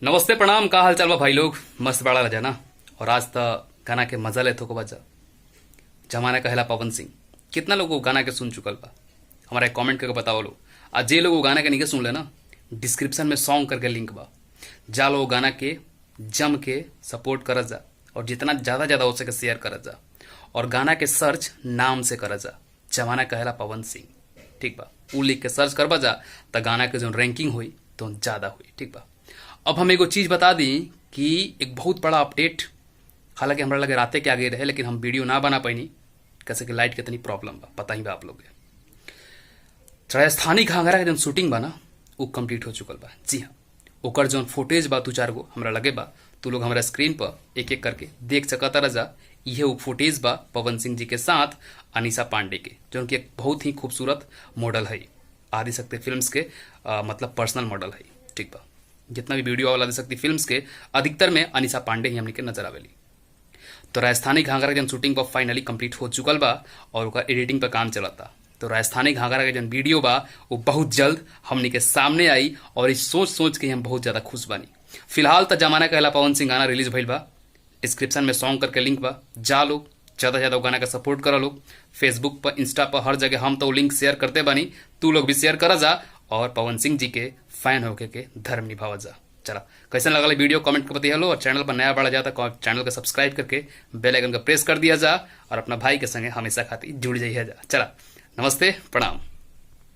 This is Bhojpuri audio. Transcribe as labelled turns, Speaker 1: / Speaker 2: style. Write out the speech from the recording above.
Speaker 1: नमस्ते प्रणाम। का हाल चाल बा भाई लोग? मस्त बड़ा रजा ना। और आज तो गाना के मजा लेते को बजा। जमाना कहेला पवन सिंह। कितना लोग वो गाना के सुन चुकल बा? हमारा एक कमेंट करके बताओ लोग। आज जे लोग वो गाना के नहीं सुन ले ना, डिस्क्रिप्शन में सॉन्ग करके लिंक बा, जा लो वो गाना के जम के सपोर्ट करत जा। और जितना ज्यादा ज्यादा हो सके शेयर करत जा। और गाना के सर्च नाम से करत जा, जमाना कहेला पवन सिंह। ठीक बा? उ लिख के सर्च करबा जा तो गाना के जो रैंकिंग हुई तो ज्यादा हुई। ठीक बा? अब हम एगो चीज बता दी कि एक बहुत बड़ा अपडेट, हालांकि हमरा लगे राते के आगे रहे, लेकिन हम वीडियो ना बना पैनी कैसे कि लाइट के तनी प्रॉब्लम बा, पता ही बा आप लोग के। राजस्थानी घाघरा के जो शूटिंग बा ना, वो कंप्लीट हो चुकल बा। जी हाँ, ओकर जो फुटेज बा 2-4 गो हमरा लगे बा, तू लोग हमारा स्क्रीन पर एक एक करके देख सकता रजा। ये वो फुटेज बा पवन सिंह जी के साथ अनीसा पांडे के, जो उनकी एक बहुत ही खूबसूरत मॉडल है, आदिशक्ति फिल्म्स के मतलब पर्सनल मॉडल है। ठीक बा? जितना भी वीडियो वाला आदिशक्ति फिल्म्स के अधिकतर में अनीसा पांडे ही हमने के नजर आवेली। तो राजस्थानी घाघरा के जन शूटिंग पर फाइनली कंप्लीट हो चुकल बा और ओकर एडिटिंग पर काम चलता। तो राजस्थानी घाघरा के जन वीडियो बा वो बहुत जल्द हमने के सामने आई और इस सोच सोच के हम बहुत ज्यादा खुश बानी। फिलहाल तो जमाना कहला पवन सिंह गाना रिलीज भइल बा। डिस्क्रिप्शन में सॉन्ग करके लिंक बा, जा लोग ज्यादा ज्यादा गाना का सपोर्ट करा लोग। फेसबुक पर, इंस्टा पर, हर जगह हम तो लिंक शेयर करते बानी, तू लोग भी शेयर करा जा और पवन सिंह जी के फैन होके के धर्म निभावा जा। चला, कैसा लगा वीडियो कमेंट कर बताइए लो। और चैनल पर नया बढ़ा जाता तो चैनल को सब्सक्राइब करके बेल आइकन का प्रेस कर दिया जा और अपना भाई के संगे हमेशा खातिर जुड़ जाइए जा। चला, नमस्ते प्रणाम।